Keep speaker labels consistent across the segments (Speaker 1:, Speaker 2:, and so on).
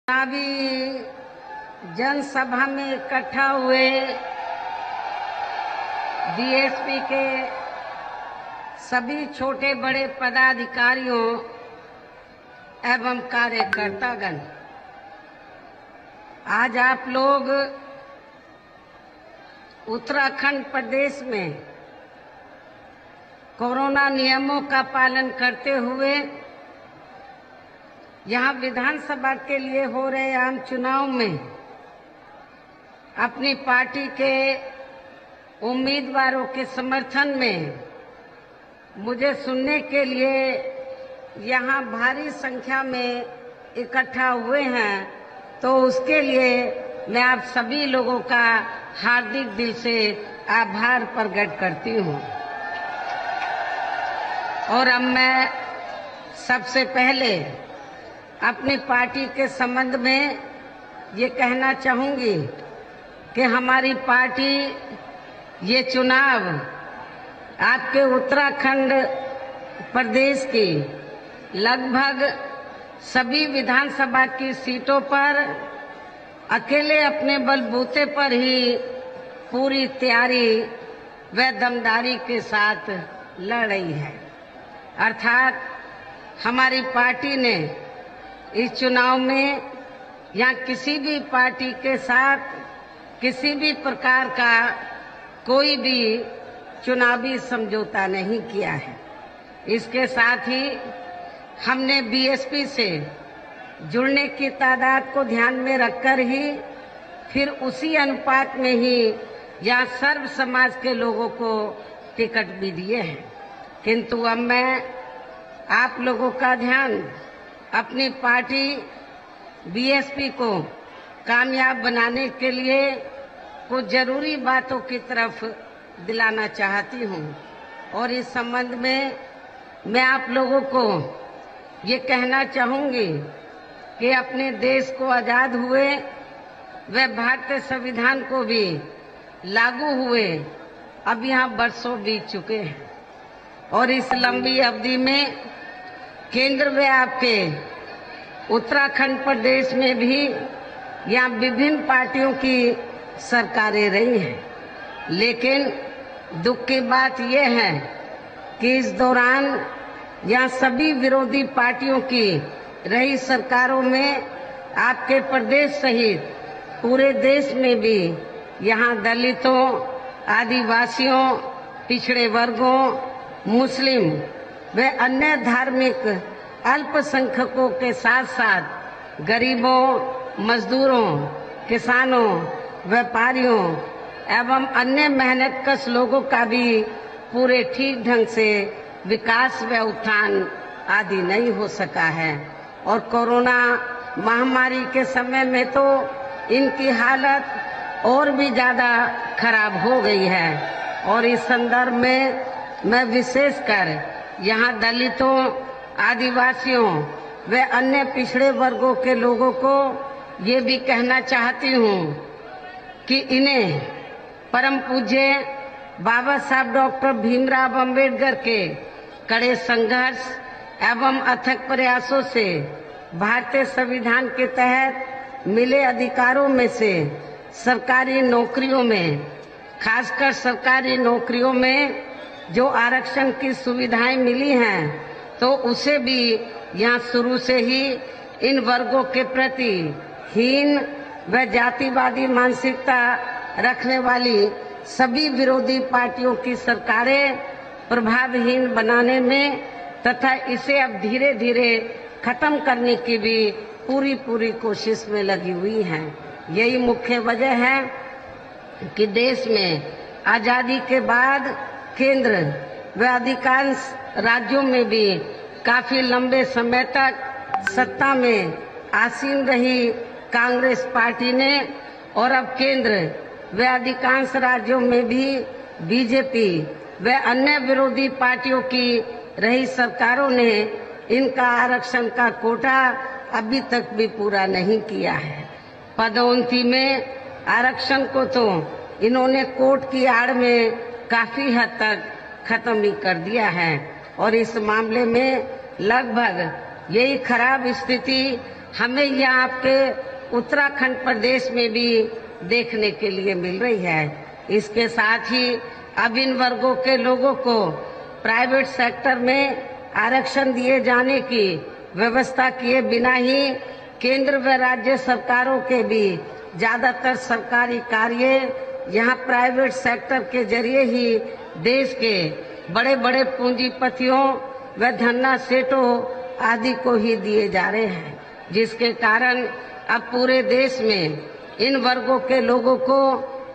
Speaker 1: चुनावी जनसभा में इकट्ठा हुए बीएसपी के सभी छोटे बड़े पदाधिकारियों एवं कार्यकर्तागण, आज आप लोग उत्तराखंड प्रदेश में कोरोना नियमों का पालन करते हुए यहाँ विधानसभा के लिए हो रहे आम चुनाव में अपनी पार्टी के उम्मीदवारों के समर्थन में मुझे सुनने के लिए यहाँ भारी संख्या में इकट्ठा हुए हैं, तो उसके लिए मैं आप सभी लोगों का हार्दिक दिल से आभार प्रकट करती हूँ। और अब मैं सबसे पहले अपनी पार्टी के संबंध में ये कहना चाहूंगी कि हमारी पार्टी ये चुनाव आपके उत्तराखंड प्रदेश की लगभग सभी विधानसभा की सीटों पर अकेले अपने बलबूते पर ही पूरी तैयारी व दमदारी के साथ लड़ रही है। अर्थात हमारी पार्टी ने इस चुनाव में या किसी भी पार्टी के साथ किसी भी प्रकार का कोई भी चुनावी समझौता नहीं किया है। इसके साथ ही हमने बीएसपी से जुड़ने की तादाद को ध्यान में रखकर ही फिर उसी अनुपात में ही या सर्व समाज के लोगों को टिकट भी दिए हैं। किंतु अब मैं आप लोगों का ध्यान अपनी पार्टी बीएसपी को कामयाब बनाने के लिए कुछ जरूरी बातों की तरफ दिलाना चाहती हूँ। और इस संबंध में मैं आप लोगों को ये कहना चाहूँगी कि अपने देश को आजाद हुए व भारतीय संविधान को भी लागू हुए अब यहाँ वर्षों बीत चुके हैं, और इस लंबी अवधि में केंद्र में आपके उत्तराखंड प्रदेश में भी यहाँ विभिन्न पार्टियों की सरकारें रही हैं। लेकिन दुख की बात यह है कि इस दौरान यहाँ सभी विरोधी पार्टियों की रही सरकारों में आपके प्रदेश सहित पूरे देश में भी यहाँ दलितों, आदिवासियों, पिछड़े वर्गों, मुस्लिम व अन्य धार्मिक अल्पसंख्यकों के साथ साथ गरीबों, मजदूरों, किसानों, व्यापारियों एवं अन्य मेहनतकश लोगों का भी पूरे ठीक ढंग से विकास व उत्थान आदि नहीं हो सका है। और कोरोना महामारी के समय में तो इनकी हालत और भी ज्यादा खराब हो गई है। और इस संदर्भ में मैं विशेषकर यहाँ दलितों, आदिवासियों व अन्य पिछड़े वर्गों के लोगों को ये भी कहना चाहती हूँ कि इन्हें परम पूज्य बाबा साहब डॉक्टर भीमराव अंबेडकर के कड़े संघर्ष एवं अथक प्रयासों से भारतीय संविधान के तहत मिले अधिकारों में से सरकारी नौकरियों में, खासकर सरकारी नौकरियों में जो आरक्षण की सुविधाएं मिली हैं, तो उसे भी यहाँ शुरू से ही इन वर्गों के प्रति हीन व जातिवादी मानसिकता रखने वाली सभी विरोधी पार्टियों की सरकारें प्रभावहीन बनाने में तथा इसे अब धीरे धीरे खत्म करने की भी पूरी कोशिश में लगी हुई हैं। यही मुख्य वजह है कि देश में आजादी के बाद केंद्र व अधिकांश राज्यों में भी काफी लंबे समय तक सत्ता में आसीन रही कांग्रेस पार्टी ने और अब केंद्र व अधिकांश राज्यों में भी बीजेपी व अन्य विरोधी पार्टियों की रही सरकारों ने इनका आरक्षण का कोटा अभी तक भी पूरा नहीं किया है। पदोन्नति में आरक्षण को तो इन्होंने कोर्ट की आड़ में काफी हद तक खत्म ही कर दिया है। और इस मामले में लगभग यही खराब स्थिति हमें यहाँ आपके उत्तराखंड प्रदेश में भी देखने के लिए मिल रही है। इसके साथ ही अब इन वर्गों के लोगों को प्राइवेट सेक्टर में आरक्षण दिए जाने की व्यवस्था किए बिना ही केंद्र व राज्य सरकारों के भी ज्यादातर सरकारी कार्य यहाँ प्राइवेट सेक्टर के जरिए ही देश के बड़े बड़े पूंजीपतियों व धन्ना सेठों आदि को ही दिए जा रहे हैं, जिसके कारण अब पूरे देश में इन वर्गों के लोगों को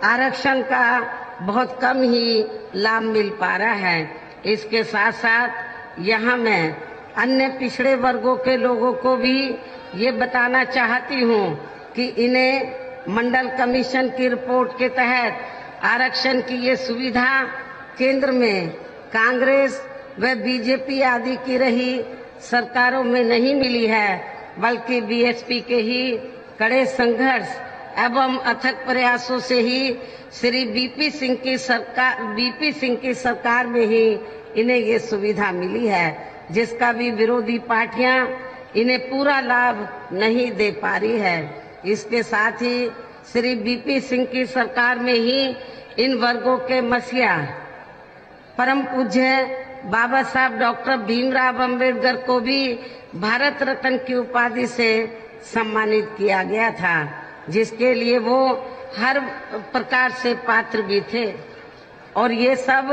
Speaker 1: आरक्षण का बहुत कम ही लाभ मिल पा रहा है। इसके साथ साथ यहाँ मैं अन्य पिछड़े वर्गों के लोगों को भी ये बताना चाहती हूँ कि इन्हें मंडल कमीशन की रिपोर्ट के तहत आरक्षण की ये सुविधा केंद्र में कांग्रेस व बीजेपी आदि की रही सरकारों में नहीं मिली है, बल्कि बीएसपी के ही कड़े संघर्ष एवं अथक प्रयासों से ही श्री बीपी सिंह की सरकार में ही इन्हें ये सुविधा मिली है, जिसका भी विरोधी पार्टियां इन्हें पूरा लाभ नहीं दे पा रही है। इसके साथ ही श्री बीपी सिंह की सरकार में ही इन वर्गों के मसीहा परम पूज्य बाबा साहब डॉक्टर भीमराव अंबेडकर को भी भारत रत्न की उपाधि से सम्मानित किया गया था, जिसके लिए वो हर प्रकार से पात्र भी थे। और ये सब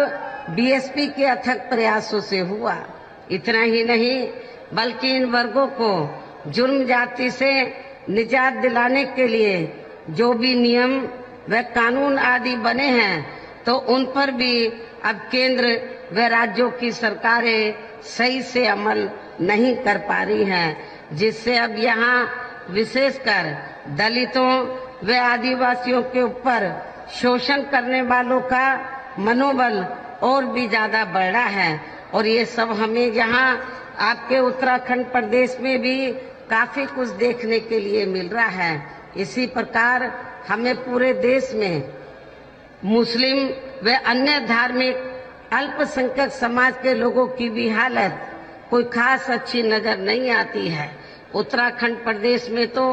Speaker 1: बीएसपी के अथक प्रयासों से हुआ। इतना ही नहीं, बल्कि इन वर्गों को जुर्म जाति से निजात दिलाने के लिए जो भी नियम व कानून आदि बने हैं, तो उन पर भी अब केंद्र व राज्यों की सरकारें सही से अमल नहीं कर पा रही हैं, जिससे अब यहाँ विशेषकर दलितों व आदिवासियों के ऊपर शोषण करने वालों का मनोबल और भी ज्यादा बढ़ रहा है। और ये सब हमें यहाँ आपके उत्तराखंड प्रदेश में भी काफी कुछ देखने के लिए मिल रहा है। इसी प्रकार हमें पूरे देश में मुस्लिम व अन्य धार्मिक अल्पसंख्यक समाज के लोगों की भी हालत कोई खास अच्छी नजर नहीं आती है। उत्तराखंड प्रदेश में तो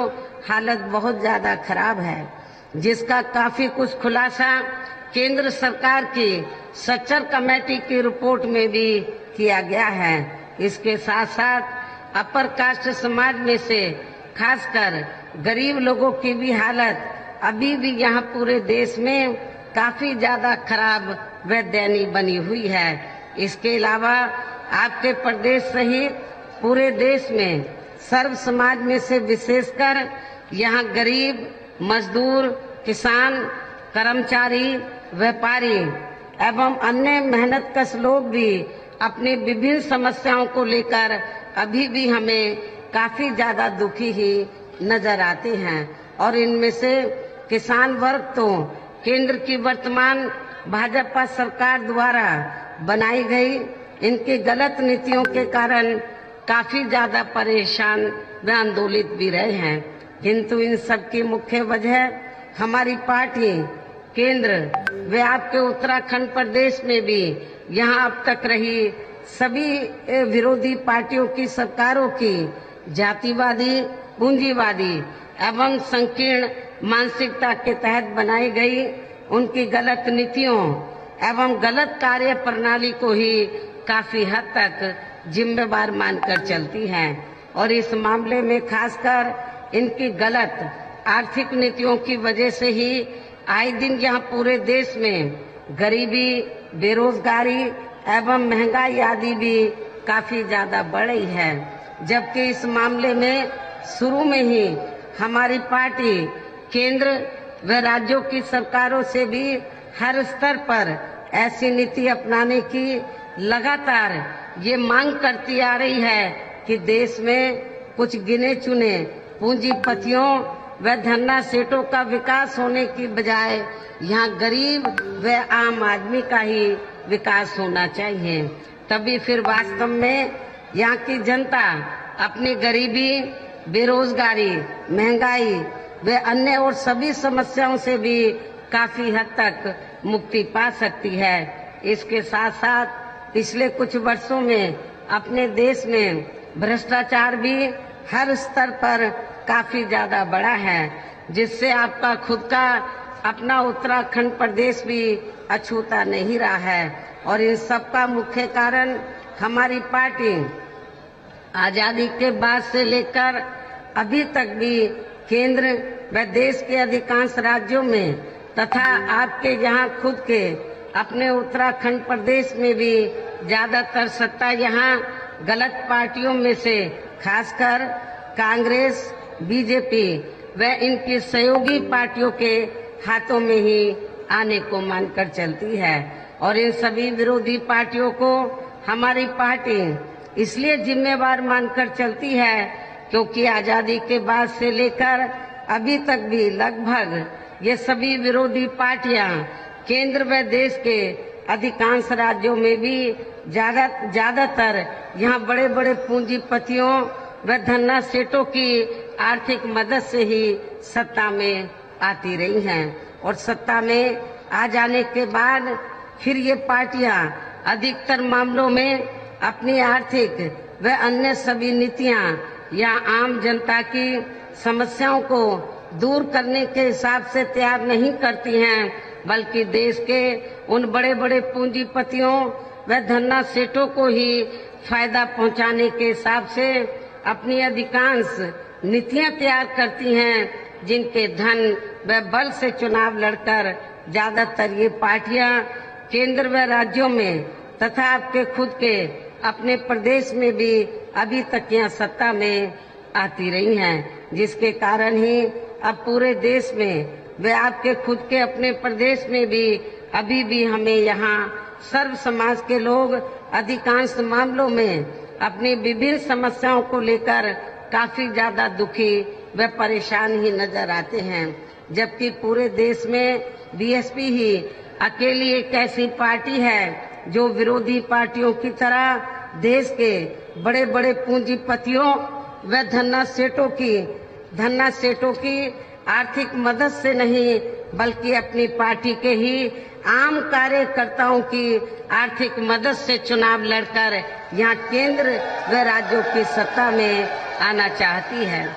Speaker 1: हालत बहुत ज्यादा खराब है, जिसका काफी कुछ खुलासा केंद्र सरकार की सच्चर कमेटी की रिपोर्ट में भी किया गया है। इसके साथ साथ अपर कास्ट समाज में से खासकर गरीब लोगों की भी हालत अभी भी यहाँ पूरे देश में काफी ज्यादा खराब व दयनीय बनी हुई है। इसके अलावा आपके प्रदेश सहित पूरे देश में सर्व समाज में से विशेषकर यहाँ गरीब, मजदूर, किसान, कर्मचारी, व्यापारी एवं अन्य मेहनतकश लोग भी अपनी विभिन्न समस्याओं को लेकर अभी भी हमें काफी ज्यादा दुखी ही नजर आते हैं। और इनमें से किसान वर्ग तो केंद्र की वर्तमान भाजपा सरकार द्वारा बनाई गई इनकी गलत नीतियों के कारण काफी ज्यादा परेशान व आंदोलित भी रहे हैं। किंतु इन सब की मुख्य वजह हमारी पार्टी केंद्र व आपके उत्तराखंड प्रदेश में भी यहाँ अब तक रही सभी विरोधी पार्टियों की सरकारों की जातिवादी, पूंजीवादी एवं संकीर्ण मानसिकता के तहत बनाई गई उनकी गलत नीतियों एवं गलत कार्य प्रणाली को ही काफी हद तक जिम्मेवार मानकर चलती हैं। और इस मामले में खासकर इनकी गलत आर्थिक नीतियों की वजह से ही आए दिन यहाँ पूरे देश में गरीबी, बेरोजगारी एवं महंगाई आदि भी काफी ज्यादा बढ़ रही है। जबकि इस मामले में शुरू में ही हमारी पार्टी केंद्र व राज्यों की सरकारों से भी हर स्तर पर ऐसी नीति अपनाने की लगातार ये मांग करती आ रही है कि देश में कुछ गिने चुने पूंजीपतियों व धन्ना सेठों का विकास होने की बजाय यहाँ गरीब व आम आदमी का ही विकास होना चाहिए। तभी फिर वास्तव में यहाँ की जनता अपनी गरीबी, बेरोजगारी, महंगाई व अन्य और सभी समस्याओं से भी काफी हद तक मुक्ति पा सकती है। इसके साथ साथ पिछले कुछ वर्षों में अपने देश में भ्रष्टाचार भी हर स्तर पर काफी ज्यादा बड़ा है, जिससे आपका खुद का अपना उत्तराखंड प्रदेश भी अछूता नहीं रहा है। और इन सब का मुख्य कारण हमारी पार्टी आजादी के बाद से लेकर अभी तक भी केंद्र व देश के अधिकांश राज्यों में तथा आपके यहाँ खुद के अपने उत्तराखंड प्रदेश में भी ज्यादातर सत्ता यहाँ गलत पार्टियों में से खासकर कांग्रेस, बीजेपी व इनकी सहयोगी पार्टियों के हाथों में ही आने को मानकर चलती है। और इन सभी विरोधी पार्टियों को हमारी पार्टी इसलिए जिम्मेवार मानकर चलती है क्योंकि आजादी के बाद से लेकर अभी तक भी लगभग ये सभी विरोधी पार्टियां केंद्र व देश के अधिकांश राज्यों में भी ज्यादातर यहाँ बड़े बड़े पूंजीपतियों व धन्ना सेठों की आर्थिक मदद से ही सत्ता में आती रही हैं। और सत्ता में आ जाने के बाद फिर ये पार्टियां अधिकतर मामलों में अपनी आर्थिक व अन्य सभी नीतियां या आम जनता की समस्याओं को दूर करने के हिसाब से तैयार नहीं करती हैं, बल्कि देश के उन बड़े बड़े पूंजीपतियों व धन्ना सेठों को ही फायदा पहुंचाने के हिसाब से अपनी अधिकांश नीतियां तैयार करती हैं, जिनके धन व बल से चुनाव लड़कर ज्यादातर ये पार्टियां केंद्र व राज्यों में तथा आपके खुद के अपने प्रदेश में भी अभी तक यहाँ सत्ता में आती रही हैं, जिसके कारण ही अब पूरे देश में व आपके खुद के अपने प्रदेश में भी अभी भी हमें यहाँ सर्व समाज के लोग अधिकांश मामलों में अपनी विभिन्न समस्याओं को लेकर काफी ज्यादा दुखी व परेशान ही नजर आते हैं। जबकि पूरे देश में बीएसपी ही अकेली एक ऐसी पार्टी है जो विरोधी पार्टियों की तरह देश के बड़े बड़े पूंजीपतियों व धन्ना सेठों की आर्थिक मदद से नहीं, बल्कि अपनी पार्टी के ही आम कार्यकर्ताओं की आर्थिक मदद से चुनाव लड़कर यहाँ केंद्र व राज्यों की सत्ता में आना चाहती है,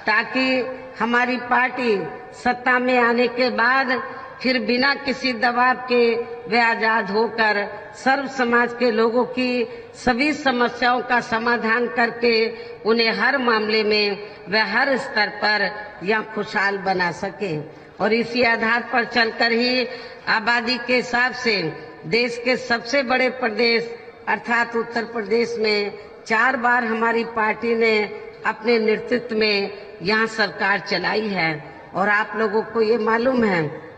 Speaker 1: ताकि हमारी पार्टी सत्ता में आने के बाद फिर बिना किसी दबाव के वे आजाद होकर सर्व समाज के लोगों की सभी समस्याओं का समाधान करके उन्हें हर मामले में व हर स्तर पर यह खुशहाल बना सके। और इसी आधार पर चलकर ही आबादी के हिसाब से देश के सबसे बड़े प्रदेश अर्थात उत्तर प्रदेश में 4 बार हमारी पार्टी ने अपने नेतृत्व में यहाँ सरकार चलाई है। और आप लोगों को ये मालूम है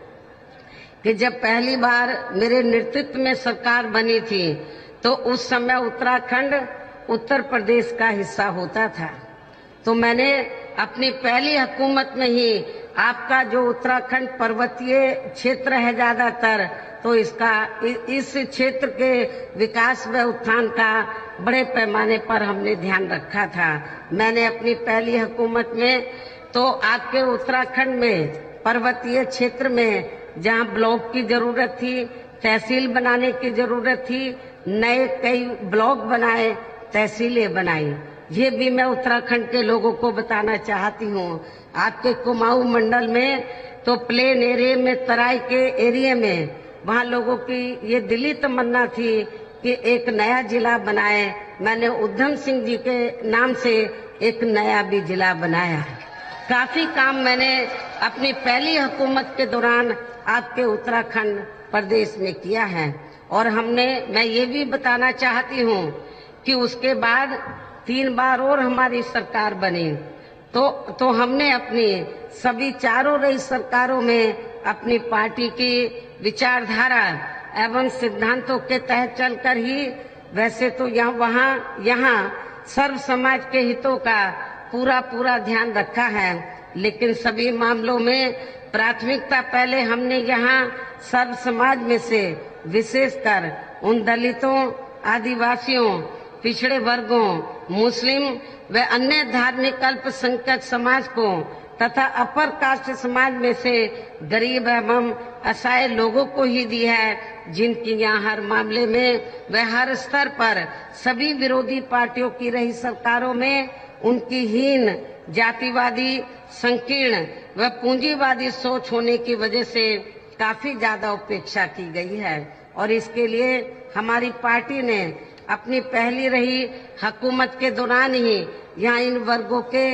Speaker 1: कि जब पहली बार मेरे नेतृत्व में सरकार बनी थी तो उस समय उत्तराखंड उत्तर प्रदेश का हिस्सा होता था। तो मैंने अपनी पहली हुकूमत में ही आपका जो उत्तराखंड पर्वतीय क्षेत्र है ज्यादातर, तो इस क्षेत्र के विकास व उत्थान का बड़े पैमाने पर हमने ध्यान रखा था। मैंने अपनी पहली हुकूमत में तो आपके उत्तराखंड में पर्वतीय क्षेत्र में जहाँ ब्लॉक की जरूरत थी, तहसील बनाने की जरूरत थी, नए कई ब्लॉक बनाए, तहसीलें बनाई। ये भी मैं उत्तराखंड के लोगों को बताना चाहती हूँ। आपके कुमाऊं मंडल में तो प्लेन एरिया में, तराई के एरिया में, वहाँ लोगों की ये दिली तमन्ना थी कि एक नया जिला बनाए। मैंने उधम सिंह जी के नाम से एक नया भी जिला बनाया। काफी काम मैंने अपनी पहली हुकूमत के दौरान आपके उत्तराखंड प्रदेश में किया है। और मैं ये भी बताना चाहती हूँ कि उसके बाद 3 बार और हमारी सरकार बनी तो हमने अपनी सभी चारों रही सरकारों में अपनी पार्टी की विचारधारा एवं सिद्धांतों के तहत चलकर ही, वैसे तो यहाँ सर्व समाज के हितों का पूरा ध्यान रखा है, लेकिन सभी मामलों में प्राथमिकता पहले हमने यहाँ सर्व समाज में से विशेषकर उन दलितों, आदिवासियों, पिछड़े वर्गों, मुस्लिम व अन्य धार्मिक अल्पसंख्यक समाज को तथा अपर कास्ट समाज में से गरीब एवं असहाय लोगों को ही दी है, जिनकी यहाँ हर मामले में व हर स्तर पर सभी विरोधी पार्टियों की रही सरकारों में उनकी हीन जातिवादी, संकीर्ण व पूंजीवादी सोच होने की वजह से काफी ज्यादा उपेक्षा की गई है और इसके लिए हमारी पार्टी ने अपनी पहली रही हुकूमत के दौरान ही यहाँ इन वर्गों के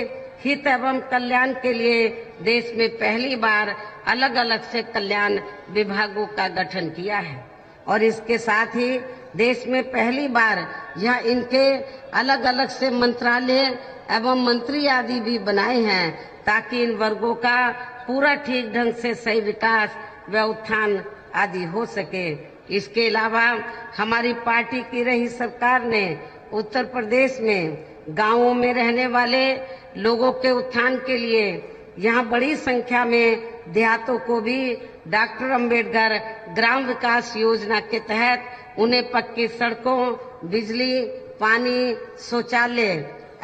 Speaker 1: हित एवं कल्याण के लिए देश में पहली बार अलग अलग से कल्याण विभागों का गठन किया है और इसके साथ ही देश में पहली बार यहाँ इनके अलग अलग से मंत्रालय एवं मंत्री आदि भी बनाए हैं ताकि इन वर्गों का पूरा ठीक ढंग से सही विकास व उत्थान आदि हो सके। इसके अलावा हमारी पार्टी की रही सरकार ने उत्तर प्रदेश में गांवों में रहने वाले लोगों के उत्थान के लिए यहाँ बड़ी संख्या में देहातों को भी डॉक्टर अंबेडकर ग्राम विकास योजना के तहत उन्हें पक्की सड़कों, बिजली, पानी, शौचालय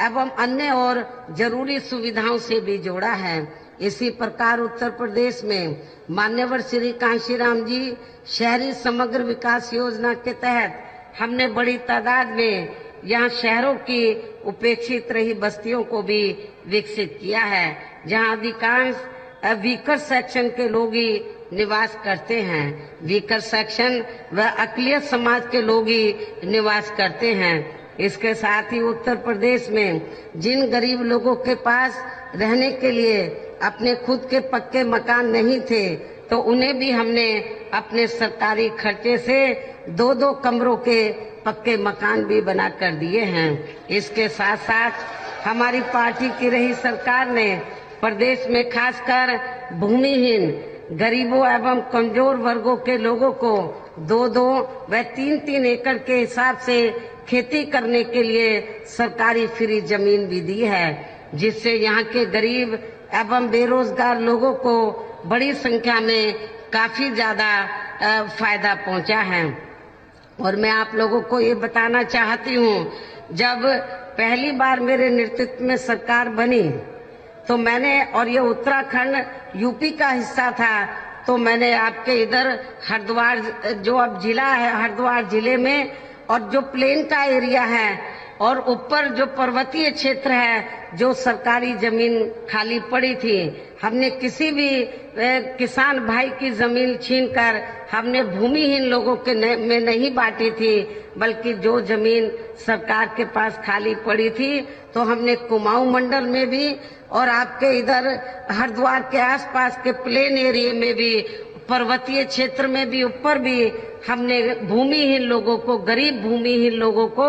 Speaker 1: एवं अन्य और जरूरी सुविधाओं से भी जोड़ा है। इसी प्रकार उत्तर प्रदेश में मान्यवर श्री कांशीराम जी शहरी समग्र विकास योजना के तहत हमने बड़ी तादाद में यहाँ शहरों की उपेक्षित रही बस्तियों को भी विकसित किया है, जहाँ अधिकांश वीकर सेक्शन के लोग ही निवास करते हैं। वीकर सेक्शन व अकलियत समाज के लोग ही निवास करते हैं। इसके साथ ही उत्तर प्रदेश में जिन गरीब लोगों के पास रहने के लिए अपने खुद के पक्के मकान नहीं थे तो उन्हें भी हमने अपने सरकारी खर्चे से 2-2 कमरों के पक्के मकान भी बना कर दिए हैं। इसके साथ साथ हमारी पार्टी की रही सरकार ने प्रदेश में खासकर भूमिहीन, गरीबों एवं कमजोर वर्गों के लोगों को 2-2 व 3-3 एकड़ के हिसाब से खेती करने के लिए सरकारी फ्री जमीन भी दी है, जिससे यहाँ के गरीब एवं बेरोजगार लोगों को बड़ी संख्या में काफी ज्यादा फायदा पहुंचा है। और मैं आप लोगों को ये बताना चाहती हूँ, जब पहली बार मेरे नेतृत्व में सरकार बनी तो मैंने, और ये उत्तराखंड यूपी का हिस्सा था, तो मैंने आपके इधर हरिद्वार जो अब जिला है, हरिद्वार जिले में और जो प्लेन का एरिया है और ऊपर जो पर्वतीय क्षेत्र है, जो सरकारी जमीन खाली पड़ी थी, हमने किसी भी किसान भाई की जमीन छीनकर हमने भूमिहीन लोगों के में नहीं बांटी थी, बल्कि जो जमीन सरकार के पास खाली पड़ी थी तो हमने कुमाऊं मंडल में भी और आपके इधर हरिद्वार के आसपास के प्लेन एरिया में भी, पर्वतीय क्षेत्र में भी, ऊपर भी हमने भूमिहीन लोगों को, गरीब भूमिहीन लोगों को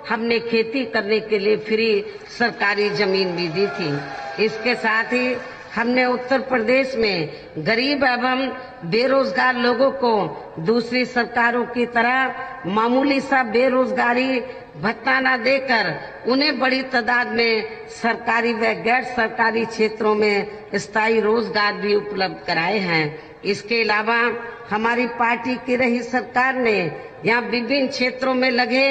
Speaker 1: हमने खेती करने के लिए फ्री सरकारी जमीन भी दी थी। इसके साथ ही हमने उत्तर प्रदेश में गरीब एवं बेरोजगार लोगों को दूसरी सरकारों की तरह मामूली सा बेरोजगारी भत्ता न देकर उन्हें बड़ी तादाद में सरकारी व गैर सरकारी क्षेत्रों में स्थायी रोजगार भी उपलब्ध कराए हैं। इसके अलावा हमारी पार्टी की रही सरकार ने यहाँ विभिन्न क्षेत्रों में लगे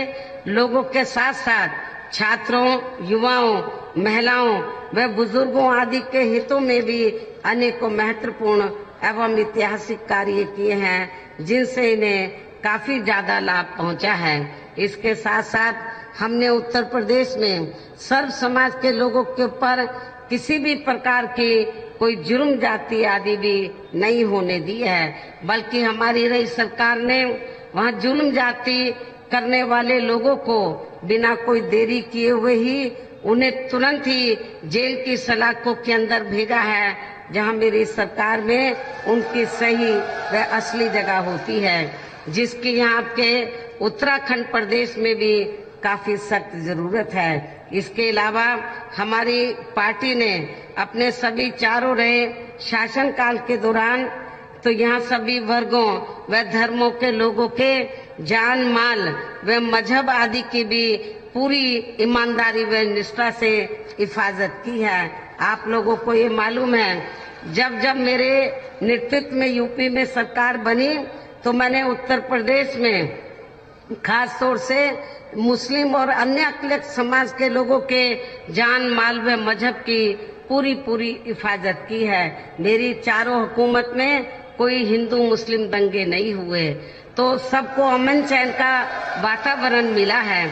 Speaker 1: लोगों के साथ साथ छात्रों, युवाओं, महिलाओं व बुजुर्गों आदि के हितों में भी अनेकों महत्वपूर्ण एवं ऐतिहासिक कार्य किए हैं, जिनसे इन्हें काफी ज्यादा लाभ पहुंचा है। इसके साथ साथ हमने उत्तर प्रदेश में सर्व समाज के लोगों के ऊपर किसी भी प्रकार की कोई जुर्म जाति आदि भी नहीं होने दी है, बल्कि हमारी रही सरकार ने वहाँ जुर्म जाति करने वाले लोगों को बिना कोई देरी किए हुए ही उन्हें तुरंत ही जेल की सलाखों के अंदर भेजा है, जहाँ मेरी सरकार में उनकी सही व असली जगह होती है, जिसकी यहाँ आपके उत्तराखंड प्रदेश में भी काफी सख्त जरूरत है। इसके अलावा हमारी पार्टी ने अपने सभी चारों रहे शासनकाल के दौरान तो यहाँ सभी वर्गों व धर्मों के लोगों के जान माल व मजहब आदि की भी पूरी ईमानदारी व निष्ठा से हिफाजत की है। आप लोगों को ये मालूम है, जब जब मेरे नेतृत्व में यूपी में सरकार बनी तो मैंने उत्तर प्रदेश में खास तौर से मुस्लिम और अन्य अकलियत समाज के लोगों के जान माल व मजहब की पूरी हिफाजत की है। मेरी चारों हुकूमत में कोई हिंदू मुस्लिम दंगे नहीं हुए, तो सबको अमन चैन का वातावरण मिला है।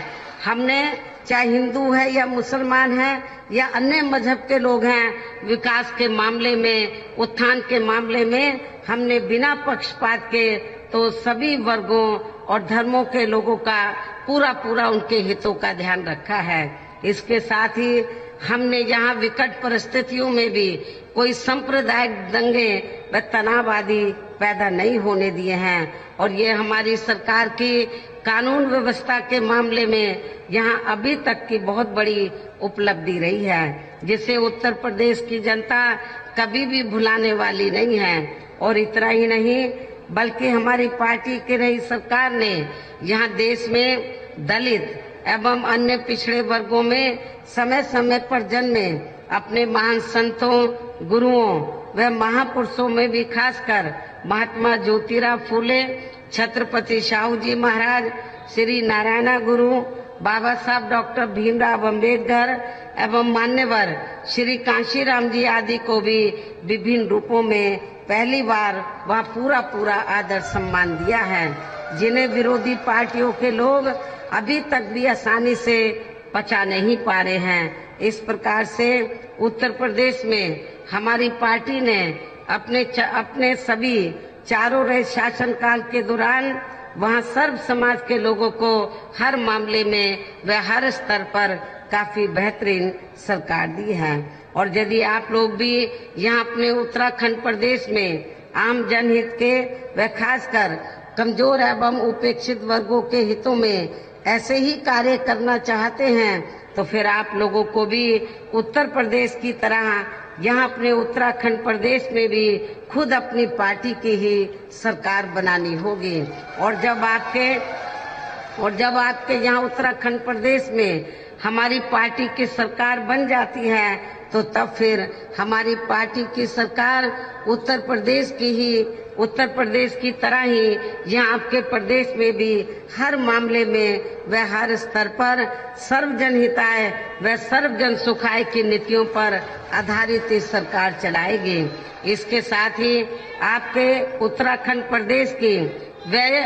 Speaker 1: हमने चाहे हिंदू है या मुसलमान है या अन्य मजहब के लोग हैं, विकास के मामले में, उत्थान के मामले में हमने बिना पक्षपात के तो सभी वर्गों और धर्मों के लोगों का पूरा उनके हितों का ध्यान रखा है। इसके साथ ही हमने यहाँ विकट परिस्थितियों में भी कोई सांप्रदायिक दंगे व तनाव आदि पैदा नहीं होने दिए हैं और ये हमारी सरकार की कानून व्यवस्था के मामले में यहाँ अभी तक की बहुत बड़ी उपलब्धि रही है, जिसे उत्तर प्रदेश की जनता कभी भी भुलाने वाली नहीं है। और इतना ही नहीं बल्कि हमारी पार्टी की रही सरकार ने यहाँ देश में दलित एवं अन्य पिछड़े वर्गों में समय समय पर जन्मे अपने महान संतों, गुरुओं व महापुरुषों में भी खासकर महात्मा ज्योतिराव फूले, छत्रपति शाहू जी महाराज, श्री नारायण गुरु, बाबा साहब डॉक्टर भीमराव अम्बेडकर एवं मान्यवर श्री कांशीराम जी आदि को भी विभिन्न रूपों में पहली बार वह पूरा आदर सम्मान दिया है, जिन्हें विरोधी पार्टियों के लोग अभी तक भी आसानी से पचा नहीं पा रहे हैं। इस प्रकार से उत्तर प्रदेश में हमारी पार्टी ने अपने सभी चारों रहे शासनकाल के दौरान वहां सर्व समाज के लोगों को हर मामले में व हर स्तर पर काफी बेहतरीन सरकार दी है। और यदि आप लोग भी यहाँ अपने उत्तराखंड प्रदेश में आम जनहित के व खासकर कमजोर एवं उपेक्षित वर्गों के हितों में ऐसे ही कार्य करना चाहते हैं तो फिर आप लोगों को भी उत्तर प्रदेश की तरह यहाँ अपने उत्तराखंड प्रदेश में भी खुद अपनी पार्टी की ही सरकार बनानी होगी। और जब आपके यहाँ उत्तराखंड प्रदेश में हमारी पार्टी की सरकार बन जाती है तो तब फिर हमारी पार्टी की सरकार उत्तर प्रदेश की तरह ही यहाँ आपके प्रदेश में भी हर मामले में व हर स्तर पर सर्वजन हिताय व सर्वजन सुखाय की नीतियों पर आधारित इस सरकार चलाएगी। इसके साथ ही आपके उत्तराखंड प्रदेश की व्यय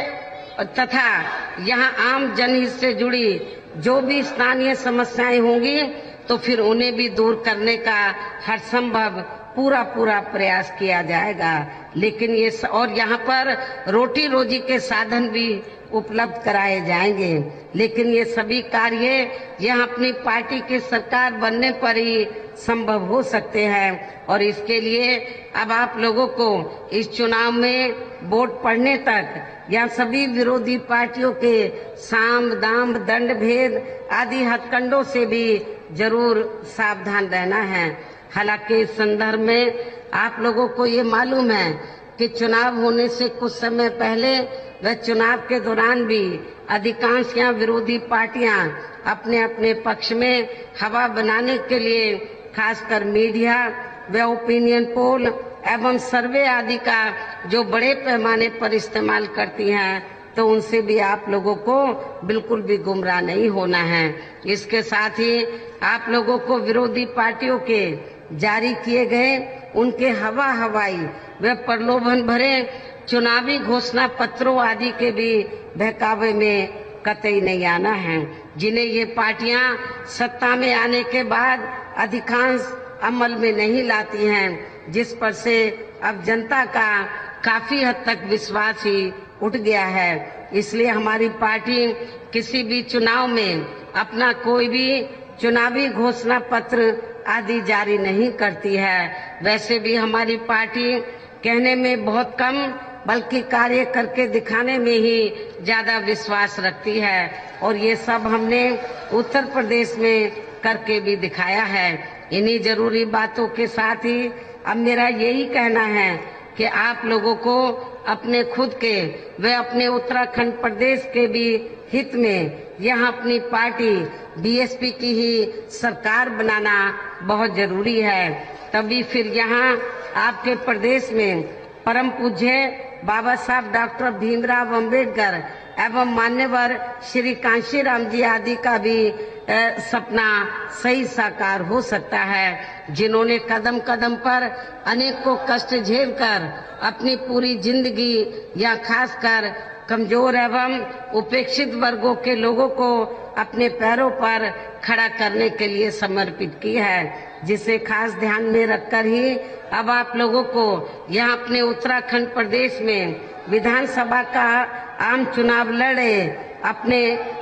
Speaker 1: तथा यहाँ आम जनहित से जुड़ी जो भी स्थानीय समस्याएं होंगी तो फिर उन्हें भी दूर करने का हर संभव पूरा प्रयास किया जाएगा। लेकिन ये और यहाँ पर रोटी रोजी के साधन भी उपलब्ध कराए जाएंगे। लेकिन ये सभी कार्य यहाँ अपनी पार्टी की सरकार बनने पर ही संभव हो सकते हैं। और इसके लिए अब आप लोगों को इस चुनाव में वोट पड़ने तक यहाँ सभी विरोधी पार्टियों के साम दाम दंड भेद आदि हथकंडों से भी जरूर सावधान रहना है। हालांकि इस संदर्भ में आप लोगों को ये मालूम है कि चुनाव होने से कुछ समय पहले व चुनाव के दौरान भी अधिकांश यहाँ विरोधी पार्टियां अपने अपने पक्ष में हवा बनाने के लिए खासकर मीडिया व ओपिनियन पोल एवं सर्वे आदि का जो बड़े पैमाने पर इस्तेमाल करती हैं तो उनसे भी आप लोगों को बिल्कुल भी गुमराह नहीं होना है। इसके साथ ही आप लोगों को विरोधी पार्टियों के जारी किए गए उनके हवाई व प्रलोभन भरे चुनावी घोषणा पत्रों आदि के भी बहकावे में कतई नहीं आना है, जिन्हें ये पार्टियां सत्ता में आने के बाद अधिकांश अमल में नहीं लाती हैं, जिस पर से अब जनता का काफी हद तक विश्वास ही उठ गया है। इसलिए हमारी पार्टी किसी भी चुनाव में अपना कोई भी चुनावी घोषणा पत्र आदि जारी नहीं करती है। वैसे भी हमारी पार्टी कहने में बहुत कम बल्कि कार्य करके दिखाने में ही ज्यादा विश्वास रखती है और ये सब हमने उत्तर प्रदेश में करके भी दिखाया है। इन्हीं जरूरी बातों के साथ ही अब मेरा यही कहना है कि आप लोगों को अपने खुद के व अपने उत्तराखंड प्रदेश के भी हित में यहाँ अपनी पार्टी बीएसपी की ही सरकार बनाना बहुत जरूरी है। तभी फिर यहाँ आपके प्रदेश में परम पूज्य बाबा साहब डॉक्टर भीमराव अम्बेडकर एवं मान्यवर श्री कांशीराम जी आदि का भी सपना सही साकार हो सकता है, जिन्होंने कदम कदम पर अनेकों कष्ट झेलकर अपनी पूरी जिंदगी या खासकर कमजोर एवं उपेक्षित वर्गों के लोगों को अपने पैरों पर खड़ा करने के लिए समर्पित की है, जिसे खास ध्यान में रखकर ही अब आप लोगों को यहाँ अपने उत्तराखंड प्रदेश में विधानसभा का आम चुनाव लड़े अपने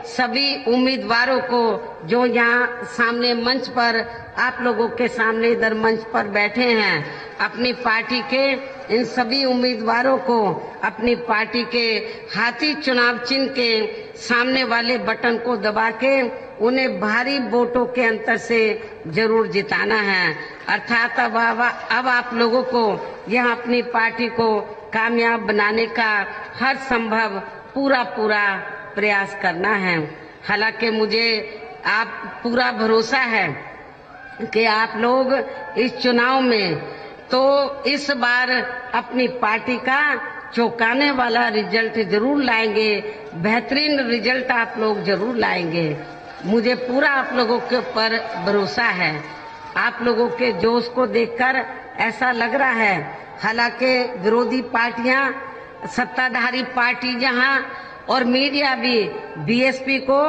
Speaker 1: सभी उम्मीदवारों को जो यहाँ सामने मंच पर आप लोगों के सामने इधर मंच पर बैठे हैं, अपनी पार्टी के इन सभी उम्मीदवारों को अपनी पार्टी के हाथी चुनाव चिन्ह के सामने वाले बटन को दबा के उन्हें भारी वोटों के अंतर से जरूर जिताना है। अर्थात अब आप लोगों को यह अपनी पार्टी को कामयाब बनाने का हर संभव पूरा प्रयास करना है। हालांकि मुझे आप पूरा भरोसा है कि आप लोग इस चुनाव में तो इस बार अपनी पार्टी का चौंकाने वाला रिजल्ट जरूर लाएंगे, बेहतरीन रिजल्ट आप लोग जरूर लाएंगे। मुझे पूरा आप लोगों के ऊपर भरोसा है। आप लोगों के जोश को देखकर ऐसा लग रहा है, हालांकि विरोधी पार्टियां, सत्ताधारी पार्टी जहां और मीडिया भी बीएसपी को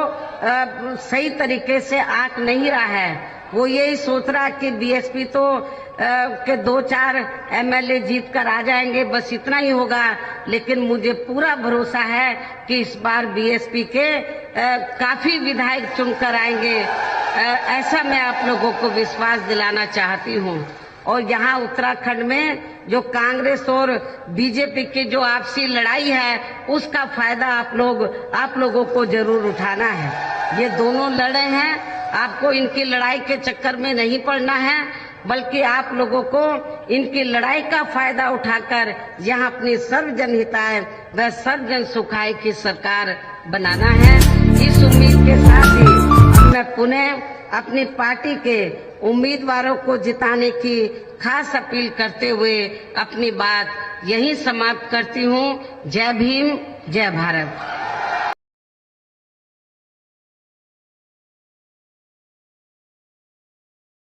Speaker 1: सही तरीके से आंक नहीं रहा है। वो यही सोच रहा कि बीएसपी तो के 2-4 एमएलए जीत कर आ जाएंगे, बस इतना ही होगा। लेकिन मुझे पूरा भरोसा है कि इस बार बीएसपी के काफी विधायक चुनकर आएंगे। ऐसा मैं आप लोगों को विश्वास दिलाना चाहती हूँ। और यहाँ उत्तराखंड में जो कांग्रेस और बीजेपी की जो आपसी लड़ाई है, उसका फायदा आप लोगों को जरूर उठाना है। ये दोनों लड़े हैं, आपको इनकी लड़ाई के चक्कर में नहीं पड़ना है, बल्कि आप लोगों को इनकी लड़ाई का फायदा उठाकर यहाँ अपनी सर्वजन हिताय व सर्वजन सुखाय की सरकार बनाना है। इस उम्मीद के साथ ही मैं पुनः अपनी पार्टी के उम्मीदवारों को जिताने की खास अपील करते हुए अपनी बात यहीं समाप्त करती हूँ। जय भीम, जय भारत।